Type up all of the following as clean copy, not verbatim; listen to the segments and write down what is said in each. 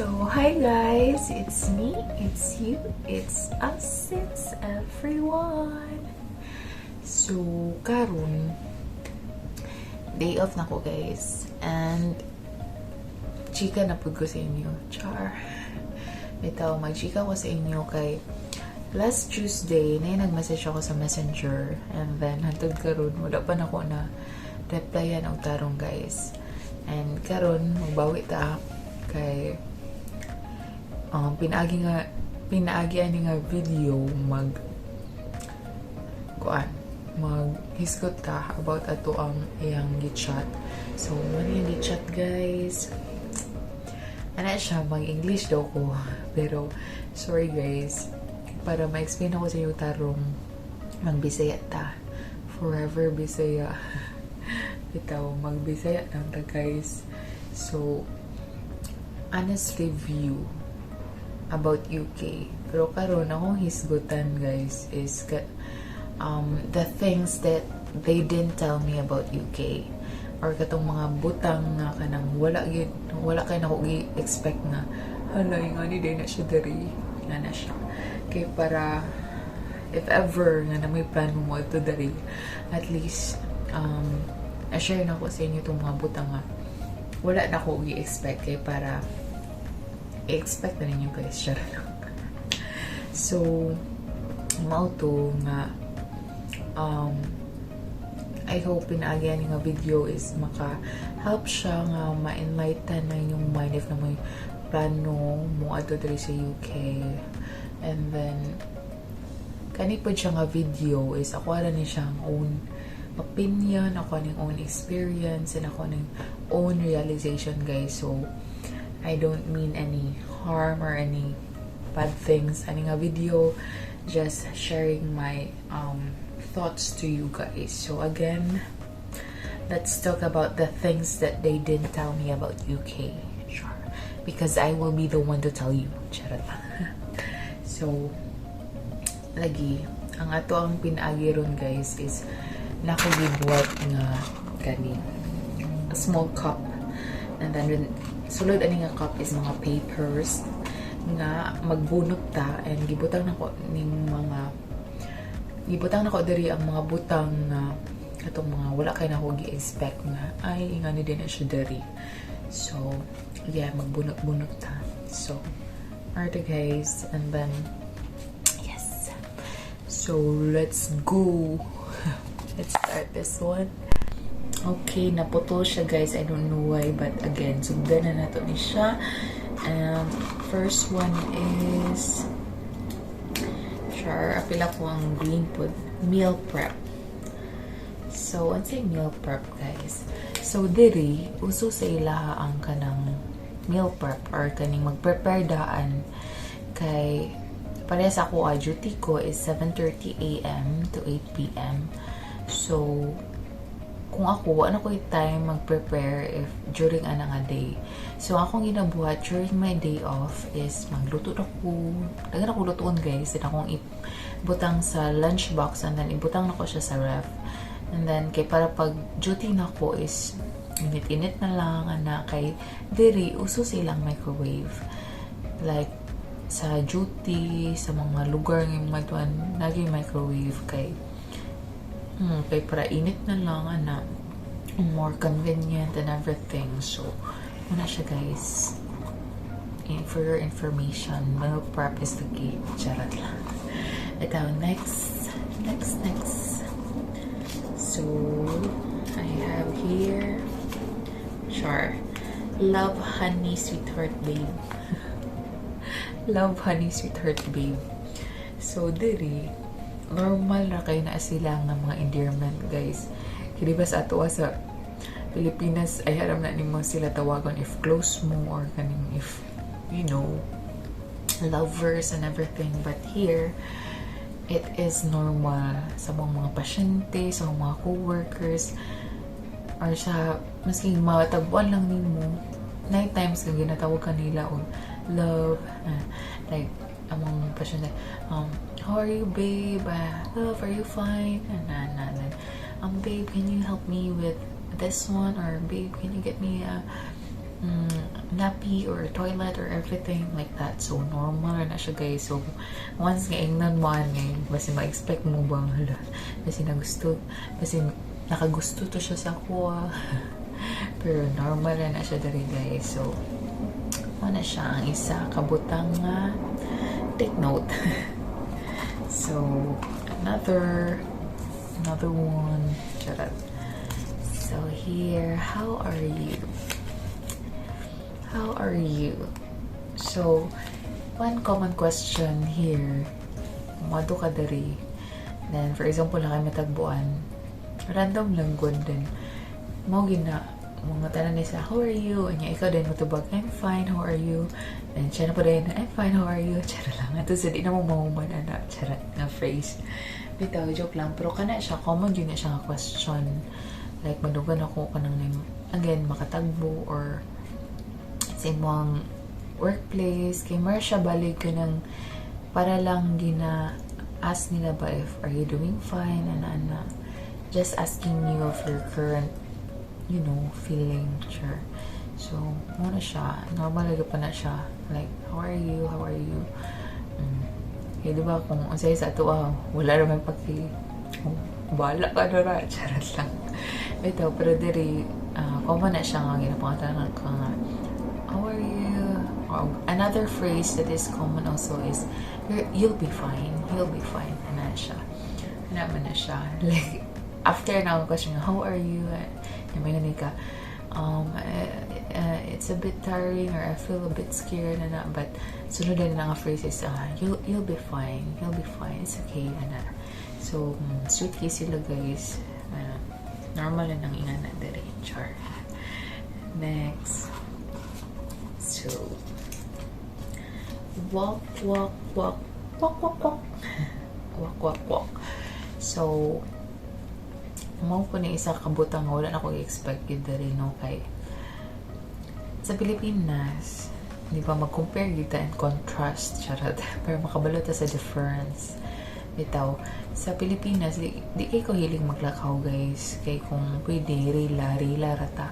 Hi guys, it's me, it's you, it's us, it's everyone. So, karon day off na ko guys, and chika na pud ko sa inyo, char. Bitaw, mag-chika ko sa inyo kay last Tuesday, na nag-message ako sa Messenger, and then hantod karon wala pa na ko na replyan og tarong guys. And karon magbawi ta kay pinaagi ani nga video maghisgot ta about ato ang iyang gichat. So ano yung gichat guys, ana siya mag-English daw ko, pero sorry guys, para ma-explain ako sa iyo tarong mag-Bisaya ta, forever Bisaya. Bitaw, mag-Bisaya lang ta guys. So honest review about UK. Pero karon akong hisgutan guys is the things that they didn't tell me about UK, or katong mga butang nga kanang wala kay nako gi-expect na halay nga ni day na siya diri na siya. Kay para if ever nga na may plano mo ito diri, at least share na ko sa inyo itong mga butang nga wala na ko i-expect, kay para i-expect na ninyo guys, share lang. So mao to nga I hope pinaagyan nga video is maka-help siya nga ma-enlighten na yung mind if na may plano mo ato diri sa UK. And then kani po siya nga video is ako ara ni siyang own opinion, ako ning own experience, and ako ning own realization guys. So I don't mean any harm or any bad things ani nga video, just sharing my thoughts to you guys. So again, let's talk about the things that they didn't tell me about UK. Sure, because I will be the one to tell you. Charot. So lagi ang ato ang pinaagi ron guys is nako gibuhat nga kani a small cup, and then sulod ani nga cup is mga papers nga magbunot ta, and gibutang nako diri ang mga butang nga atong mga wala kay nako gi-expect nga ay ingani din na siya diri. So yeah, magbunot ta. So alright guys, and then yes, so let's go. Let's start this one. Okay, naputol siya guys. I don't know why, but again, sugdan na nato ni siya. First one is apila ko ang green food meal prep. So ano say meal prep guys? So diri uso sa ilaha ang kanang meal prep or kaning mag-prepare daan, kay parehas ako duty ko is 7:30 AM to 8 PM. So kung ako, ano ko yung time mag-prepare if during nga day. So, akong ginabuhat during my day off is magluto ako. Dagan ako lutuon guys. Then akong ibutang sa lunch box, and then ibutang na ko siya sa ref. And then, kay para pag duty na ko is init-init na lang, kay diri, uso silang microwave. Like, sa duty, sa mga lugar ng matuan, naging microwave kay para init na lang, more convenient and everything. So muna siya guys, for your information, meal prep is the key. Charot lang. Ito, next. So I have here Love Honey Sweetheart Babe. Love Honey Sweetheart Babe. So diri normal na kayo na sila nga mga endearment guys. Kaya ba sa ato sa Pilipinas ay haram na nimo sila tawagon if close mo, or kaning if you know lovers and everything. But here it is normal sa mga pasyente, sa mga co-workers, or sa maski matagpuan lang nimo. Night times kung ginatawag ka nila o love, like among pasyente, how are you babe? Love, are you fine? Babe, can you help me with this one? Or babe, can you get me nappy or toilet or everything like that. So normal na siya guys. So once nga ingnan mo ani, basi ma-expect mo bang hala, basi nakagusto to siya sa kuha. Pero normal na siya dali guys. So na siya ang isa kabutang nga take note. So another one. Charot. So here, how are you? How are you? So one common question here, mado ka dari. Then for example, na kayo matagbuan, random lang gud din. Mo gina mga tanan ni sa, how are you? And ikaw din matubag, I'm fine, how are you? And siya na pa din, I'm fine, how are you? Charot lang. Ito sa di na mo mahuman na charot na phrase. Bitaw, joke lang. Pero kana siya, common yun na siya nga question. Like, madugan ako kanang again, makatagbo or sa imong workplace. Kay Marsha, balik ka ng para lang gina-ask nila ba if are you doing fine? Ana. Just asking you of your current feeling, sure. So, muna siya. Normal lagi pa na siya. Like, how are you? How are you? Eh, diba, kung unsay sa ito, wala naman bahala ka na ra. Charot lang. Ito, pero diri, common na siya nga, ginapangatangan ka nga, how are you? Another phrase that is common also is, you'll be fine. You'll be fine. Ano siya. Ano na siya. Like, after na ako question, how are you? May ka, it's a bit tiring or I feel a bit scared na but sunod na nga phrases, you'll be fine, it's okay na. So sweet case sila guys, normal lang ang ingana dere, char. Next, so walk. So mo ko ni isa kabutang wala na ko expect yun rin, no? Kay sa Pilipinas, di ba, mag-compare kita and contrast, charot, para makabalo ta sa difference. Bitaw, sa Pilipinas, di kay ko hiling maglakaw guys, kay kung pwede, rila rata.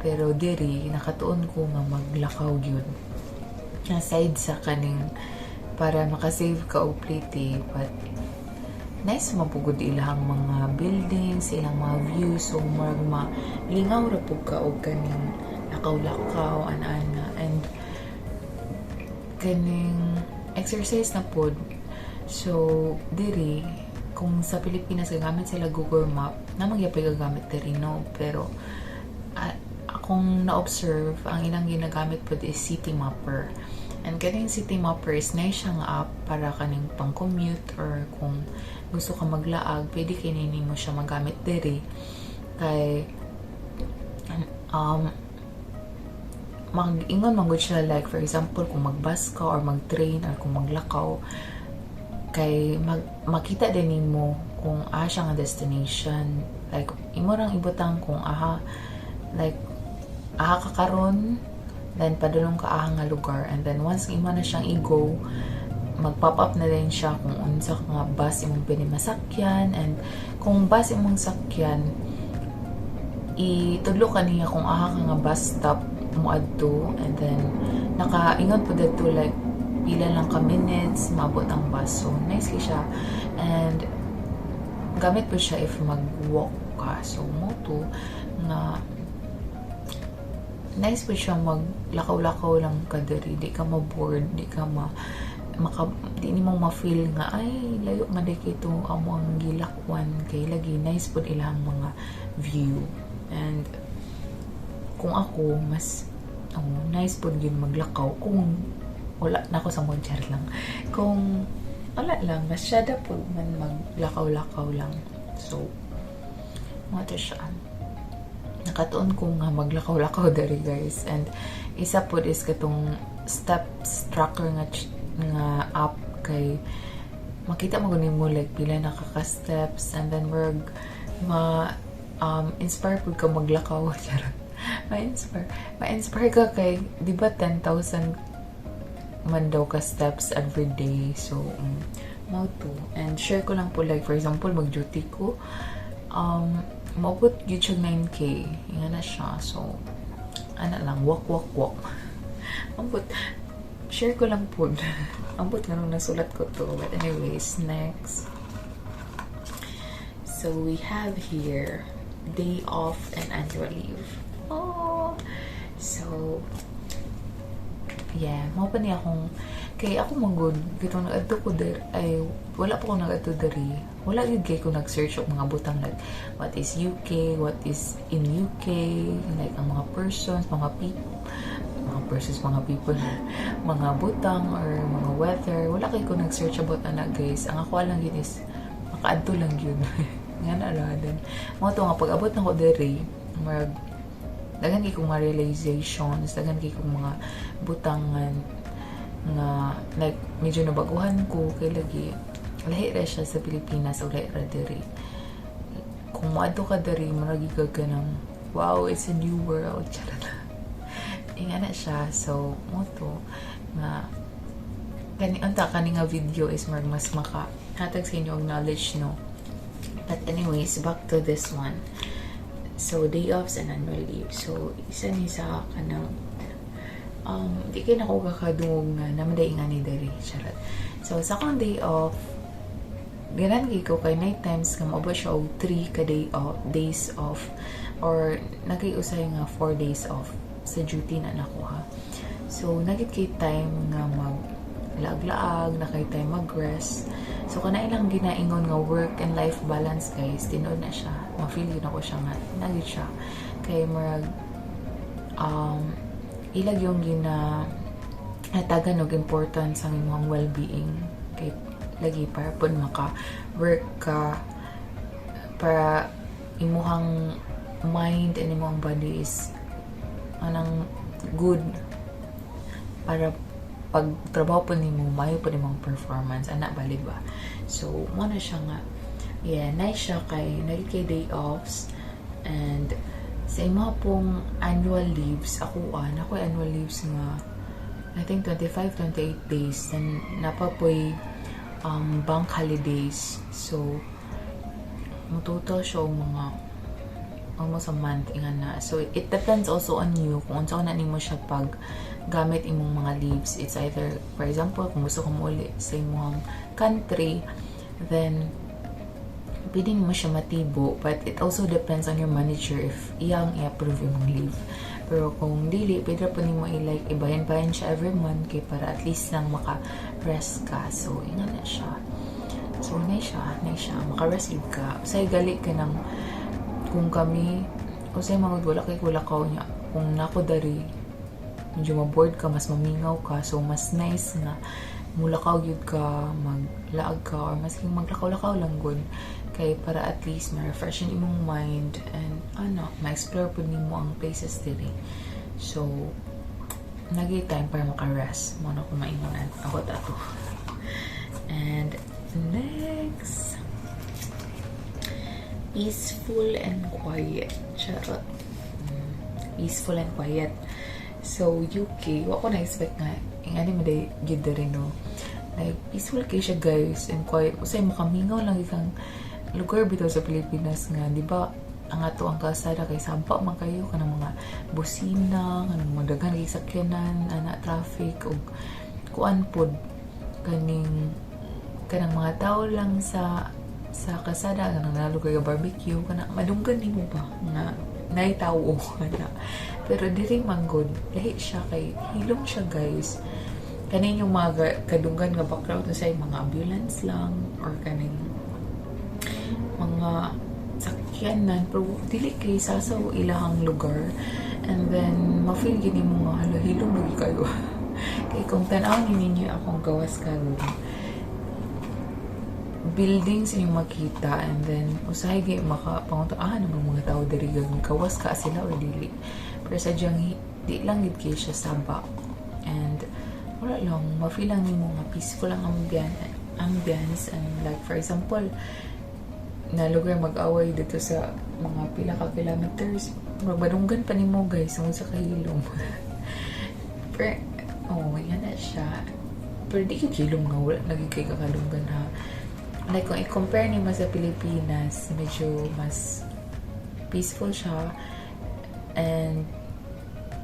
Pero diri, nakatuon ko nga maglakaw yun. Aside sa kaning, para makasave ka o plate, but nice mapugod ilang mga buildings, ilang mga views, so lingaw ra pug ka og kaning lakaw-lakaw ana and kaning exercise na pod. So diri kung sa Pilipinas gagamit sila Google Map, namang gyapay gagamit diri, no, pero akong na-observe ang ilang ginagamit pod is City Mapper. And kaning City Mapper is nice siyang app para kaning pang-commute or kung gusto ka maglaag, pwede kinini mo siya magamit diri. Kay mag-ingon magud siya, like for example kung mag-bus ka or mag-train or kung maglakaw, kay makita din nimo kung siya nga destination. Like imo rang ibutang kung like ka karon, then padulong ka nga lugar, and then once imo na siyang i-go, mag-pop up na din siya kung unsa ka nga bus imong pwede masakyan, and kung bus imong sakyan, itudlo ka niya kung ka nga bus stop mo adto, and then nakaingon po dito like pila lang ka minutes maabot ang bus. So nice siya, and gamit po siya if mag-walk ka. So mo to na nice po siya maglakaw-lakaw lang ka diri, di ka ma-bored, di ka di mo ma-feel nga ay layo man day kay itong among gilakwan, kay lagi nice po ilang mga view. And kung ako mas nice po yun maglakaw kung wala na ako sa Monchar lang, kung wala lang masyada po man maglakaw-lakaw lang. So mga siya, nakatuon ko nga maglakaw-lakaw dari guys. And isa po is katong steps tracker nga app, kay makita mo gunin mo like pila nakaka-steps, and then inspire po ka maglakaw. Charot. Ma-inspire ka kay, di ba 10,000 man daw ka steps every day. So mo to, and share ko lang po, like for example mag-duty ko, maupot yun siya 9K. Yan na siya. So, ano lang, walk, walk, walk. Ambot, share ko lang po. Ambot nga nung nasulat ko to. But anyways, next. So we have here, day off and annual leave. Oh! So, yeah, mo pa niya akong, kay ako manggod, kitong nag-adto ko der, ay, wala pa ko nag-adto deri. Wala yun kay ko nag-search og mga butang like, what is UK, what is in UK, like ang mga persons, mga people, mga people, mga butang or mga weather. Wala kay ko nag-search about ana guys. Ang ako lang yun is, makaadto lang yun. Nga na aladan. Mga to nga, pag-abot na ko deri, dagan kay kong mga realizations, dagan kay kong mga butangan nga like medyo nabaguhan ko kay lagi lahi ra siya sa Pilipinas o lahi ra diri. Kung maadto ka diri maragi ka ng wow, it's a new world. Charot. Inga na siya. So mo to nga kani nga video is mas maka hatag sa inyo og knowledge, no. But anyways, back to this one. So, day offs and annual leave. So, isa ni sa kanang di kayo na ko kakadungog nga namaday nga ni Dari. Charot. So, sa akong day off, ganan ko kay night times nga maaba siya og 3 ka days off or nagay-usay nga 4 days off sa duty na nakuha. So, nagit kay time nga laag-laag, na kay time mag-rest. So, kana ilang ginaingon nga work and life balance guys, tinood na siya. Ma-feel yun ako siya nga, nagit siya. Kay marag, ilag yung natagan og importance ang imong well-being. Kay lagi para po maka-work ka, para imuhang mind and imong body is anang good para pag trabaho po nimo mayo po nimong performance ana bali ba. So mo na siya nga nice siya kay nagkay day offs and sa imo pong annual leaves ako annual leaves nga I think 25-28 days and napapoy bank holidays. So mo total siya mga almost a month inga na. So it depends also on you kung unsa na nimo siya pag gamit imong mga leaves. It's either, for example, kung gusto kong uli sa imong country, then pwede mo siya matibo, but it also depends on your manager if iyang i-approve imong leave. Pero kung dili, pwede po nimo i-like ibayan-bayan siya every month kay para at least lang maka-rest ka. So, inga na siya. So, nice siya. Maka-rest ka. Usay gali ka ng kung kami, usay mga wala kay kulakaw niya. Kung nako dari, medyo ma-bored ka, mas mamingaw ka, so mas nice na mulakaw yun ka, maglaag ka, or mas maglakaw-lakaw lang good. Kaya para at least ma-refreshen imong mind and ma-explore po nimo ang places diri. So, nagay time para maka-rest. Muna ko mainunan. Ako tato. And next, peaceful and quiet. Charot. Peaceful and quiet. So, UK, wako na-expect nga, yung mo day gid rin, no? Like, peaceful kayo siya, guys, and quiet. Kasi makamingaw lang ikang lugar bitaw sa Pilipinas nga, di ba? Ang ato ang kalsada kay sampa man kayo kanang mga busina, kanang mga daghan kay sakyanan, traffic, o kuan pod kanang mga tao lang sa kalsada, kanang nalugar yung barbecue, kanang madunggan nimo ba nga naitawo na. Pero diri manggod lahi siya kay hilom siya, guys. Kaning yung mga kadunggan nga background sa mga ambulance lang or kaning mga sakyanan, pero dili kay sasaw ilahang lugar. And then ma-feel gini mo nga hala hilom lagi kayo. Kay kung tan-awon ninyo akong gawas karon, buildings yung makita, and then usahay gay makapangunta namang mga tao diri gawas ka sila or dili. Pero sadyang di lang gid kay siya sabak, and wala lang ma-feel lang nimo nga peaceful ang ambience. And like for example na lugar mag-away dito sa mga pila ka kilometers, magbadunggan pa nimo, guys, ang sa kahilom. Pero yan na siya. Pero di kay hilom nga wala lagi kay kakalunggan ha. Like, kung i-compare nimo sa Pilipinas, medyo mas peaceful siya. And,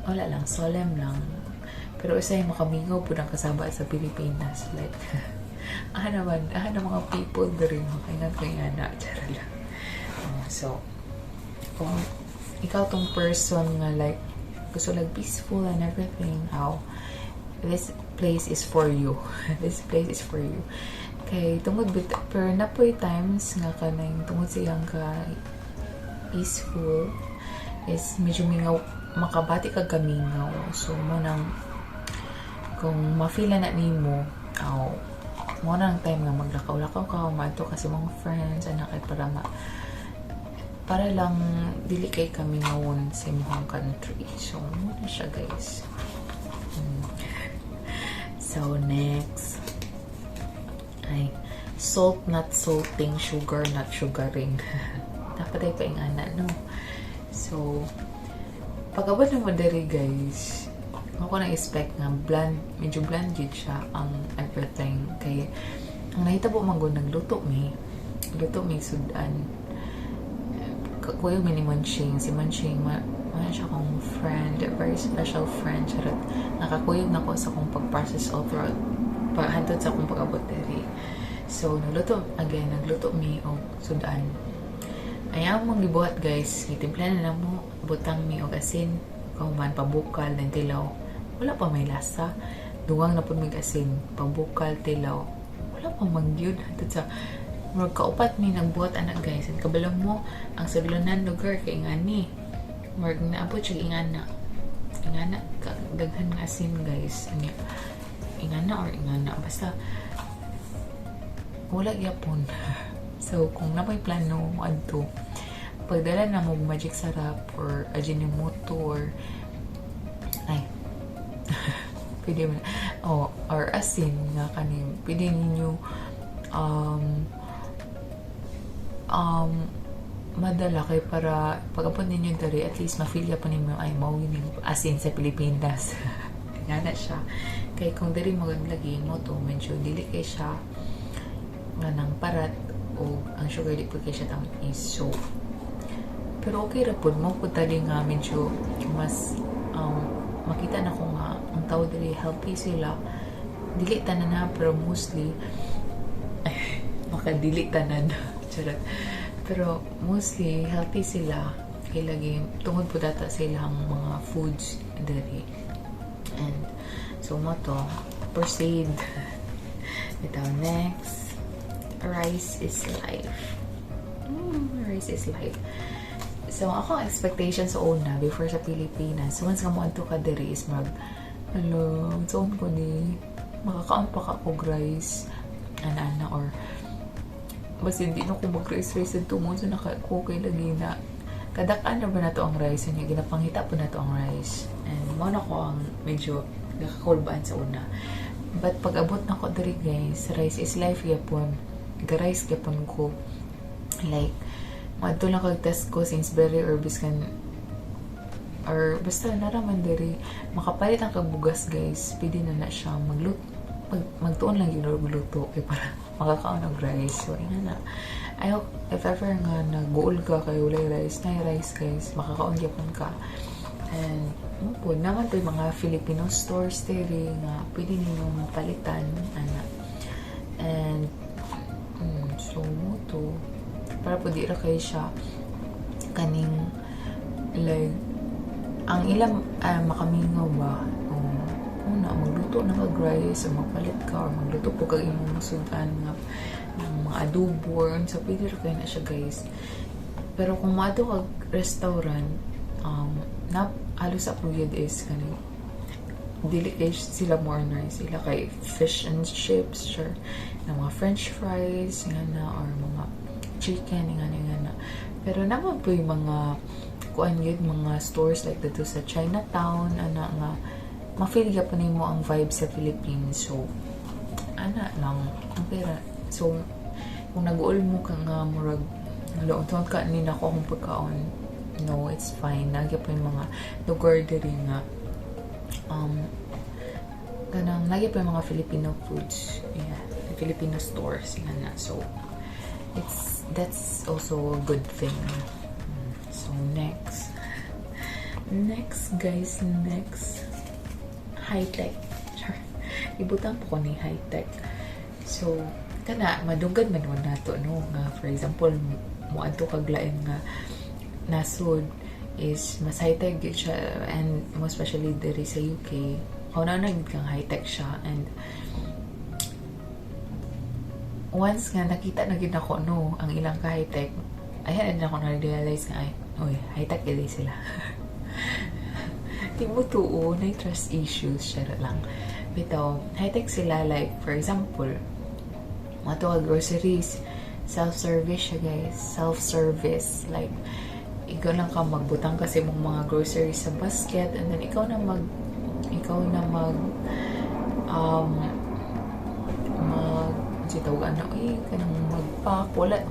wala lang, solemn lang. Pero usay makamingaw po ng kasaba sa Pilipinas. Like, naman, mga people na rin. Makaingat ko yung anak. Tsara lang. So, kung ikaw tong person nga like, gusto like peaceful and everything, this place is for you. This place is for you. Kay, tungod bit, pero na po times nga kanang tungod siyang ka peaceful, is medyo mingaw, makabati ka gamingaw. So, mo nang kung ma-feel na nimo, mo nang time nga maglakaw-lakaw ka, umadto kasi mga friends, anak kay para lang dili kay kami ngawon sa imong country. So, mo na siya guys. So, next ay salt not salting, sugar not sugaring. Dapat ay paingana, no? So, pag-abot naman diri guys, ako na-expect nga bland, medyo bland yun siya ang everything. Kaya, ang nahitabo man gud nagluto mi sudan. Kuya ni Munching, si Munching, siya akong friend, very special friend. Charot, nakakuyog na ko sa akong pag-process all throughout, hantod sa akong pag-abot diri. So, nagluto mi o sudan. Ayaw mong gibuhat guys, itimpla na lang mo, butang mi og asin, kauman, pabukal, then tilaw. Wala pa may lasa. Duwang na po may asin, pabukal, tilaw. Wala pa magyud. Hantod sa kaupat mi nagbuhat anak guys. At kabalang mo, ang sudlanan lugar kay ingani. Marg naabot siya ingana, daghan nga asin guys. Ingana, basta wala yapon. So, kung na may plano mo adto, pagdala na mo magic sarap or Ajinomoto or pwede mo or asin nga kanin, pwede ninyo madala kay para pag-apon ninyo dari, at least ma-feel pa ninyo ay mawin asin sa Pilipinas. Nga na siya. Kaya kung dari maglagay mo to, medyo dili kay siya nga ng parat o ang sugar di po kay siya tamis. So, pero okay ra po mo po tali nga medyo mas makita na ko nga ang tao dili healthy sila. Dili tanan na, pero mostly makadili tanan. Charot. Pero mostly healthy sila. Kaya lagi tungod po data silang mga foods diri. And so mo to proceed. Ito next, rice is life. Rice is life. So ako expectation sa una before sa Pilipinas, once nga mo adto ka diri is so ko ni makakaon pa ka og rice ana or basta hindi na ko mag-rice ito mo, so nakakukay lagi na kadakaan na ba na to ang rice, niya ginapanghita po na to ang rice, and mo na ko ang medyo nakakulbaan sa una. But pag abot na ko diri guys, rice is life yapon, ga-rice yapon ko, like madto lang kag test ko since very herbis kan or basta naraman diri makapalit ang kabugas guys, pwede na siya magtuon lang yung luto kay para makakaon ng rice. So, yun na. I hope, if ever nga nag-goal ka kayo ulay rice, na rice guys, makakaon yapon ka. And, po, naman po yung mga Filipino stores diri nga pwede ninyong mapalitan, ana. And, so, mo to, para po di ra kayo siya kaning, like, ang ilang makamingaw ba, una, magluto na kag-rice o magpalit ka or magluto po kag imong masudan ng mga adobo or so pwede rin kayo na siya guys. Pero kung mato kag restaurant, halos sa puyod is kanin dili kay sila more nice, sila kay fish and chips, sure, na mga french fries nga na or mga chicken nga na. Pero naman po yung mga kuan yun, mga stores like dito sa Chinatown ana nga ma-feel ka pa mo ang vibe sa Philippines. So, ana lang, ang pera. So, kung nag-uol mo ka nga, murag, tawag ka nila ko akong pagkaon, no, it's fine. Nagya pa yung mga lugar diri nga, nagya pa yung mga Filipino foods, yeah, Filipino stores, nga na. So, that's also a good thing. So, next, Next guys, high-tech. Ibutang po ko ni high-tech. So, kana, madugad man naman nato, no? Nga, for example, mo adto kaglain nga nasod is mas high-tech yun siya, and most especially diri sa UK. Kung na kang high-tech siya, and once nga nakita na gid ako, no, ang ilang ka high-tech, ayan na ako na-realize nga, ay, oy, high-tech gid sila. Di mo tuo, na trust issues, siya lang. Bitaw, high-tech sila, like, for example, mga to groceries, self-service siya guys, self-service, like, ikaw lang ka magbutang kasi mong mga groceries sa basket, and then ikaw na mag sitaw ano kanang magpack, wala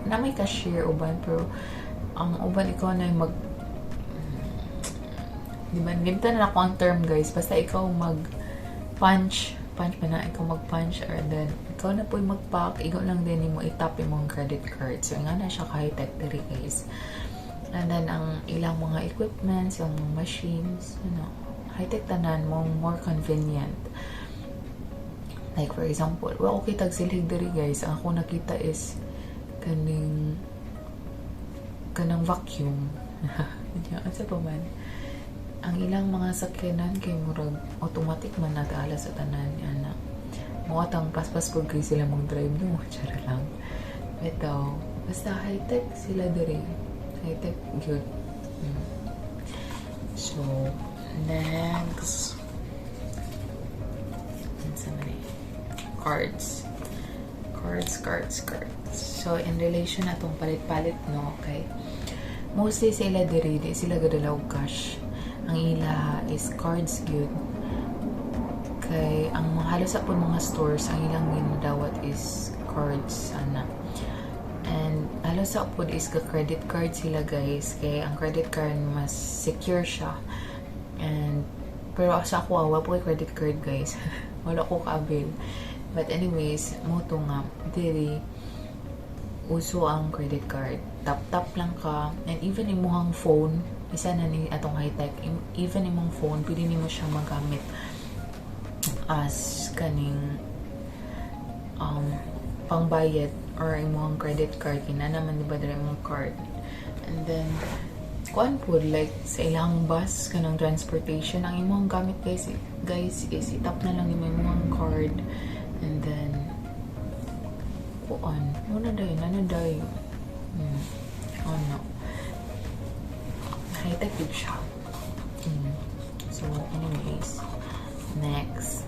na may cashier uban, pero ang uban ikaw na mag, di ba, limita na ako ang term guys, basta ikaw mag punch pa na, ikaw mag-punch, or then ikaw na po yung mag-pack, ikaw lang din mo itap yung mga credit card. So nga na siya high-tech diri guys. And then ang ilang mga equipments, yung machines, high-tech tanan mo, more convenient. Like for example, well, okay tag silhig diri guys, ang ako nakita is kanang vacuum. Asa pa man, ang ilang mga sakyanan kay murag automatic man nataala sa tanan ana. Muatang paspas ko kay sila mong drive, no, chara lang. Ito, basta high-tech sila diri. High-tech good. So, next, cards. So, in relation na itong palit-palit, no, okay? Mostly sila diri, di sila gadalaw cash. Ang ila is cards good. Kay, ang halos sa po mga stores, ang ilang ginadawat is cards, ana. And, halos sa po is ka-credit card sila, guys. Kay, ang credit card, mas secure siya. And, pero sa ako, wala po credit card, guys. Wala ko ka-avail. But anyways, moto nga, dili, uso ang credit card. Tap-tap lang ka. And even imuhang phone, isa na ni atong high-tech, even imong phone, pwede nimo siya magamit as kaning pangbayad or imong credit card. Kina naman diba dala imong card. And then, kuan po, like, sa ilang bus, kanang transportation, ang imong gamit guys is itap na lang yung imong card. And then, kuan, muna dayo. Ano, high-tech yun siya. So, anyways, next.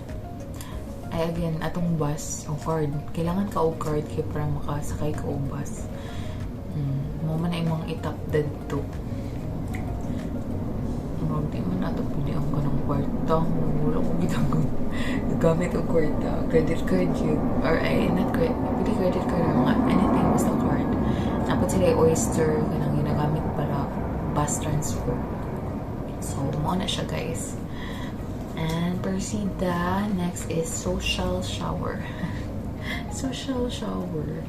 Ay, again, atong bus, o card. Kailangan ka o card kaya para makasakay ka o bus. Mo man na imong itap dead to. Di man nato pwede ang kanang kwarta. Wala ko ginagawa. Gamit o kwarta. Credit card yun. Or not credit. Pwede credit card or mga anything basta card. Dapat sila Oyster kanang ginagamit para bus transfer. So, mo na siya guys. And proceeda. Next is social shower. Social shower.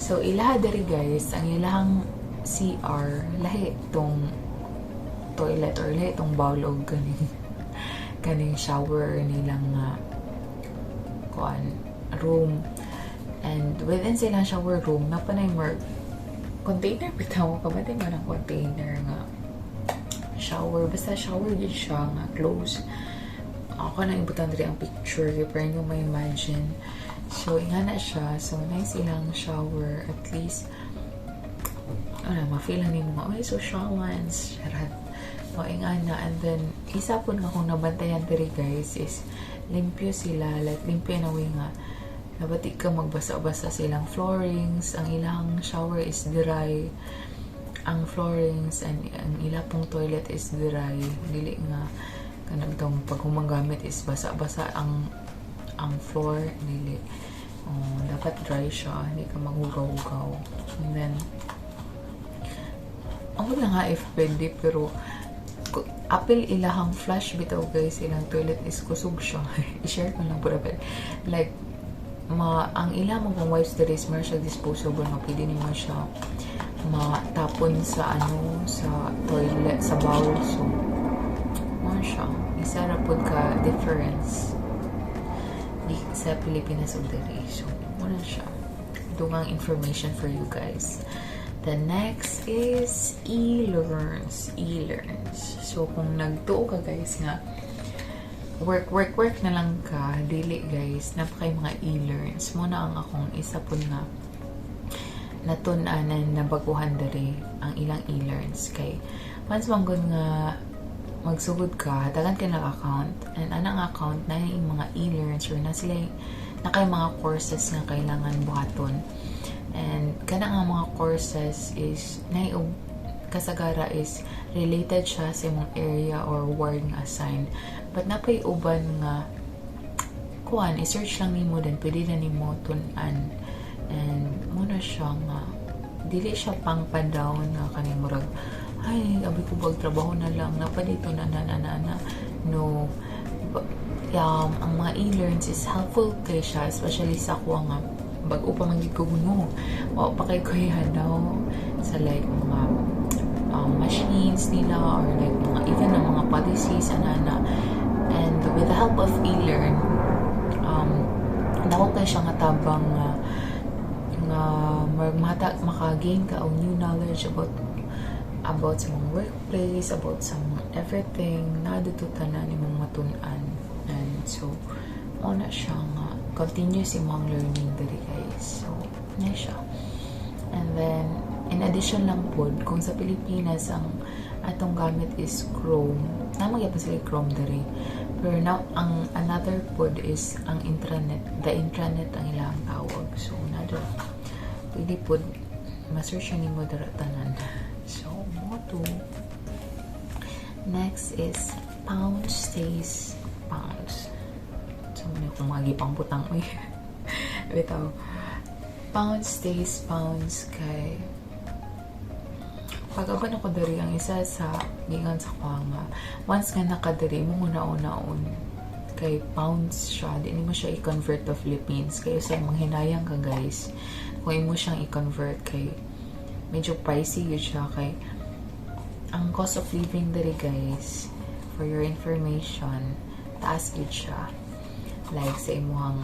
So, ilaha dari guys. Ang ilahang CR. Lahi itong toilet or lahi itong bowl o kaning shower nilang room. And within silang shower room, napanay more container, bitaw ka ba din ng container nga shower, basta shower din siya nga close. Ako na ibutan rin ang picture para nyo may imagine. So nga na siya, so nice ilang shower, at least ma-feel lang mo nga, social ones, sharat ingana. And then isa po nga kung nabantayan diri guys is limpyo sila, like limpyo na way nga nabati ka magbasa-basa silang floorings. Ang ilang shower is dry, ang floorings, and ang ilang pong toilet is dry, dili nga kanang tong pag humagamit is basa-basa ang floor, dili. Dapat dry siya, hindi ka maghugaw-hugaw. And then ako na nga if pwede, pero apil ilahang flush bitaw guys, ilang toilet is kusog siya. I-share ko lang po na, like ang ilang mga wipes diri is more siya disposable, mapili nimo siya matapon sa sa toilet, sa bowl. So ano siya, isa ra pud ka difference di sa Pilipinas ug diri. So ano siya, dungang information for you guys. The next is e-learns. So kung nagtuo ka guys nga work na lang ka, dili guys, napakay mga e-learns mo na ang akong isa po na natun-anan na baguhan diri ang ilang e-learns. Kay once manggod nga magsugod ka, tagan ka ng account, and anang account na yung mga e-learns or na sila na kay mga courses nga kailangan buhaton. And kana nga mga courses is kasagara is related siya sa imong area or ward nga assigned. But napay uban nga kuan, i-search lang nimo din, pwede na nimo tun-an. And muna siya nga dili siya pang pa-down nga kaning murag ay abi ko bag trabaho na lang napadito na. No, ang mga e-learns is helpful kay siya, especially sa ako nga bago pa magiging kuno. O pa kay kuya daw sa like mga machines nila or like mga even ng mga policies anana. And with the help of e-learn, dako kay siya nga tabang nga maka-gain ka og new knowledge about sa mga workplace, about sa mga everything na dito tanan nimong matun-an. And so ona siya nga continuous imong learning diri guys. So na siya. And then in addition lang pod, kung sa Pilipinas ang atong gamit is Chrome, namagya pa sila Chrome diri. Pero now ang another pod is ang intranet, the intranet ang ilang tawag. So another pwede pod ma-search nimo dira tanan. So mo to. Next is pounds stays pounds. So muna kung mga gipang putang bitaw. Pounds stays pounds kay pag-aban ako diri ang isa sa gigan sa kwanga. Once nga nakadiri mo una-unaon kay pounds siya, di mo siya i-convert to Philippines. Kaya sa manghinayang ka guys, kung imo siyang i-convert kay medyo pricey yun siya. Kay ang cost of living diri guys, for your information, taas yun siya. Like sa imuhang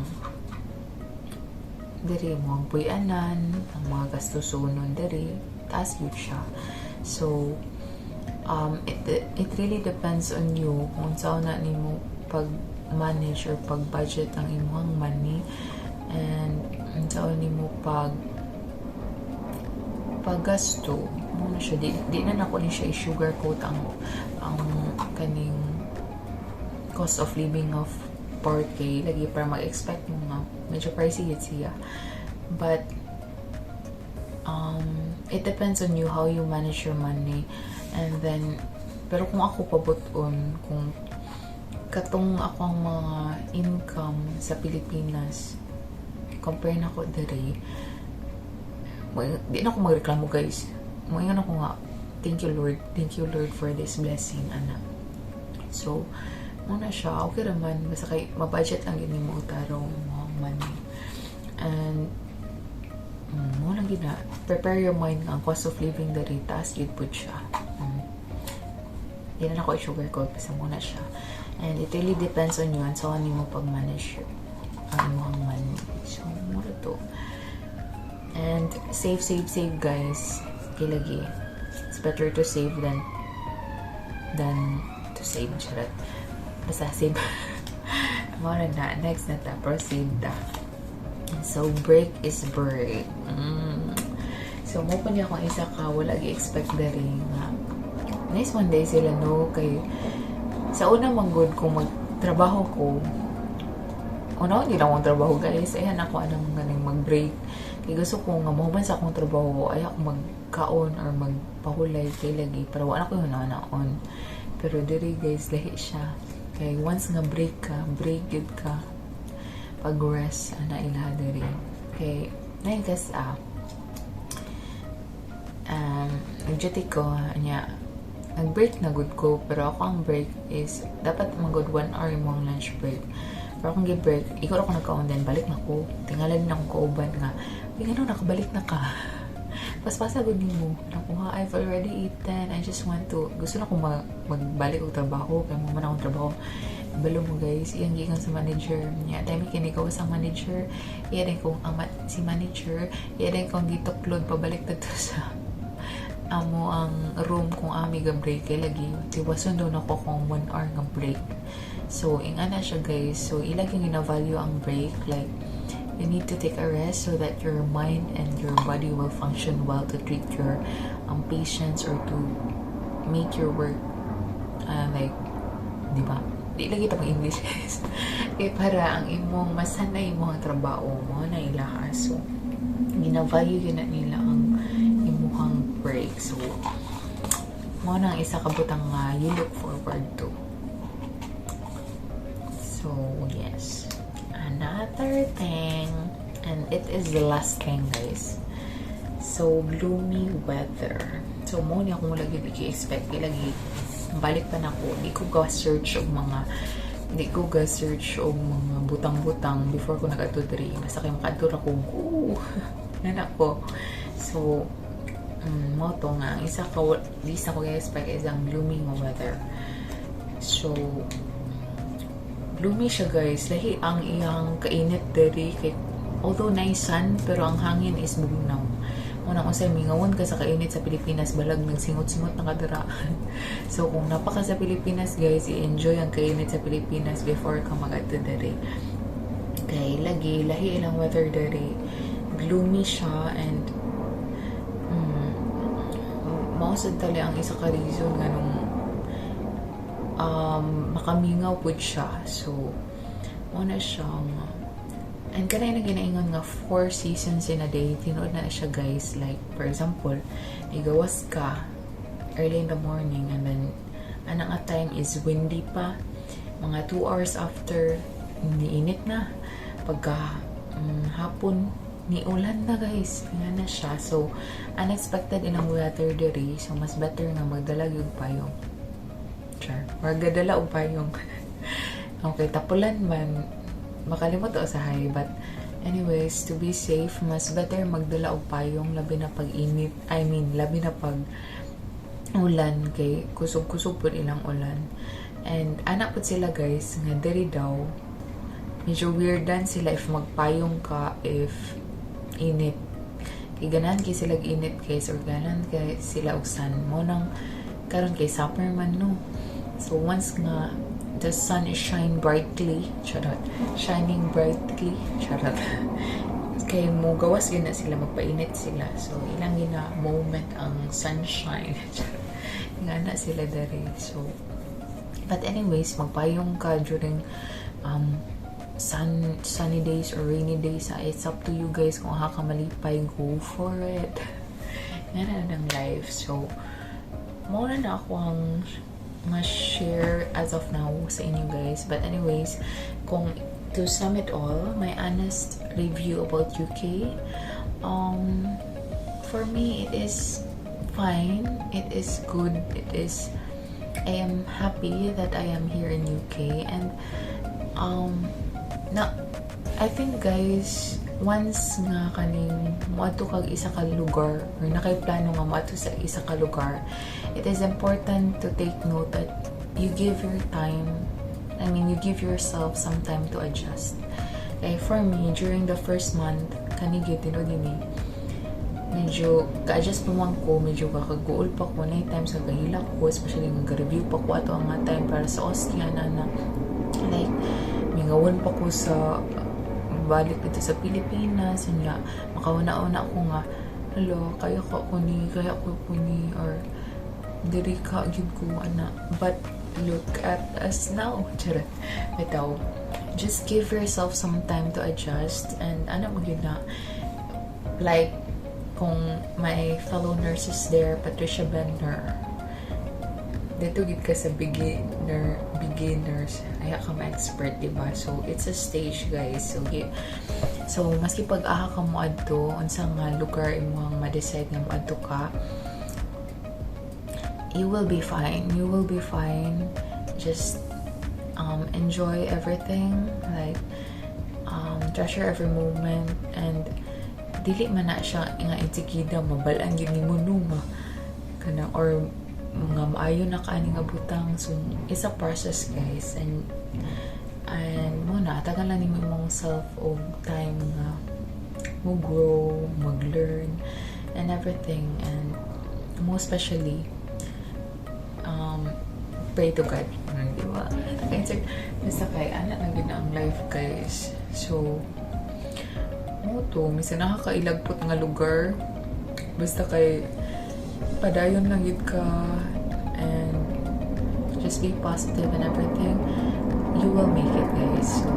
diri mo ang puyanan, ang mga gastusonon diri, taas yun siya. So it really depends on you kung saan na nimo pag-manage or pag-budget ang imong money, and saan nimo paggasto mo na siya. Di na nako ni siya i-sugarcoat ang kaning cost of living of 4K lagi para mag-expect mo nga medyo pricey yun siya. But it depends on you how you manage your money. And then pero kung ako pabuton, kung katong akong mga income sa Pilipinas compare na ko diri, di na ako magreklamo guys. Moingon ako nga, thank you Lord for this blessing ana. So muna siya, okay naman, basta kay mabudget lang yun mo tarong mga money. And mo lang gina, prepare your mind nga ang cost of living diri taas yun po siya. Di na ako i-sugarcoat, basta muna siya. And it really depends on you and so ano mo pag-manage ang imong money. So mura to. And save guys, kilagi. It's better to save than to save, charot. Basta save. Mara na. Next na ta. Proceed ta. So, break is break. So, mo pa niya akong isa ka. Wala gi-expect na rin nga. Nice one day sila, no? Kay, sa una manggod kung magtrabaho ko, una, hindi na akong trabaho, guys. Ayan ako, anong ganing mag-break. Kaya gusto ko nga, mahuban sa akong trabaho, ay ako magkaon or magpahulay kay lagi. Para wala ko yung naon. Pero diri, guys, lahi siya. Kay once nga break good ka. Pag-rest, ana ilaha diri. Kay, na guys, nag-duty ko, nag-break na good ko, pero ako ang break is, dapat mag-good 1 hour yung lunch break. Pero akong gi-break, ikaw ako nagkaon din, balik na ko. Tingalan din akong kauban nga, ano, nakabalik na ka. paspasa gud nimo. Nakuha, I've already eaten. I just want to, gusto na ko magbalik og trabaho. Kaya mo man akong trabaho. Balo mo guys, iyang gikan sa manager niya. Dahil may kinigaw sa manager. Iya din kong si manager. Iya din kong gituklod pabalik na to sa amo ang room kung ami ga break kay lagi. Tiwason daw na ko kung 1 hour nga break. So, ingana siya guys. So, ilagay gina-value ang break. Like, you need to take a rest so that your mind and your body will function well to treat your patients or to make your work like, di ba? Di lagi ito English guys. Kaya para ang imong masanay mo ang trabaho mo na ilaha. So, gina-value yun na nila ang imuhang break. So, mo nang isa kabutang you look forward to. So, yes. Another thing, and it is the last thing guys. So, gloomy weather. So, mo niya kung lagi i-expect lagi balik pa na ko. Di ko ga-search og mga butang-butang before ko nag-atudri. Basta kayo makatura ko. Yan ako. So, mo to nga. Isa ko, di sa ko i-expect is ang gloomy weather. So, gloomy siya guys. Lahi ang iyang kainit diri kay although nice sun pero ang hangin is bugnaw. Unang usay mingawon ka sa kainit sa Pilipinas balag nagsingot-singot na kadara. So kung napaka sa Pilipinas guys, i-enjoy ang kainit sa Pilipinas before ka mag-adto diri. Kay lahi ilang weather diri. Gloomy siya and mausad tali ang isa ka reason nganong makamingaw pud siya. So muna siyang and kanay na ginaingon nga 4 seasons in a day. Tinood na siya guys. Like for example, igawas ka early in the morning and then anang time is windy pa. Mga 2 hours after niinit na. Pagka hapon ni ulan na guys. Nga na siya. So unexpected ilang weather diri. So mas better nga magdala yung payong. Or gadala o payong. Okay, tapulan man makalimot o sa hay, but anyways, to be safe, mas better magdala og payong labi na pag init. Labi na pag ulan kay kusog-kusog po ilang ulan. And anak po sila guys nga diri daw medyo weirdan sila if magpayong ka if init. Kay ganahan kay sila init guys or ganahan kay sila og sun mo nang karon kay summer man no. So once nga the sun is shining brightly, kay mo gawas gina sila magpainit sila. So ilang gina moment ang sunshine. Nga na sila dari. So but anyways, magpayong ka during sunny days or rainy days. It's up to you guys kung ka malipay, go for it. Yan na ng life. So muna na ako ang ma-share as of now sa inyo guys. But anyways, kung to sum it all, my honest review about UK, for me, it is fine. It is good. I am happy that I am here in UK. And I think guys, once nga kaning moadto kag isa ka lugar or nakaiplano nga moadto sa isa ka lugar, it is important to take note that you give your time, you give yourself some time to adjust. Like for me, during the first month, kanigit medyo ka-adjust naman ko, medyo kakaguol pa ko na time sa kahila ko, especially nag-review pa ko ato ang time para sa Austria na like, mingawan pa ko sa balik dito sa Pilipinas, niya makauna-una ko nga, hello, kaya ko ni, or diri ka, gid ko, ana. But, look at us now. Charot. Bitaw. Just give yourself some time to adjust, and na, like, kung my fellow nurses there, Patricia Bender, dito gid ka sa beginners, ay ka ma-expert, diba? So, it's a stage, guys. So maski pag-aha ka mo adto, unsang lugar imong ma-decide nga mo adto ka, you will be fine. You will be fine. Just enjoy everything, like treasure every moment, and dili man na siya nga intikida mabalaan gyud nimo numa kana or mga maayo na kaani nga butang. So it's a process guys, and mo na tagal lang nimo imong self og time nga mo grow, mag-learn and everything, and most especially pray to God, di ba? Basta kay anak na gina ang life guys. So mo to minsan nakakailagpot nga lugar, basta kay padayon lang yun ka and just be positive and everything, you will make it guys. So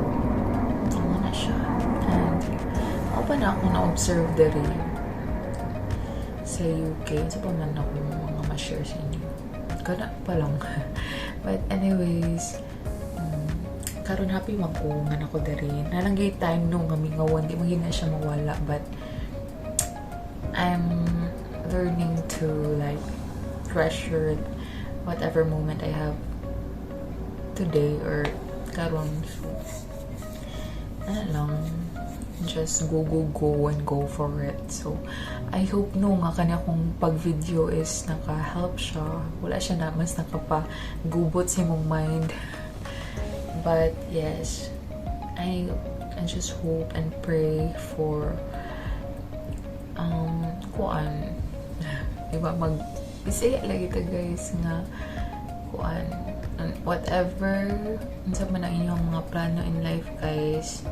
tama na siya, and ako pa na ako na-observe dari sa UK. So pa man ako mga ma-share sa inyo kana pa lang. But anyways, karon happy man ko nga nako dari nalanggay time no nga mingawan di magina siya mawala, but I'm learning to like treasure whatever moment I have today or karon. So ano lang, just go and go for it. So I hope no nga kanya kung pag-video is naka-help siya, wala siya na mas nakapagubot sa imong mind. But yes, I just hope and pray for kuan diba mag-isaya lagi ta guys nga kuan whatever unsa man ang inyong mga plano in life guys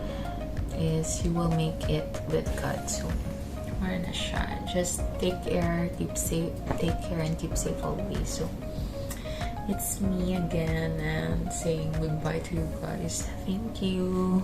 is you will make it with God. So mara na siya, just take care and keep safe always. So it's me again and saying goodbye to you guys. Thank you.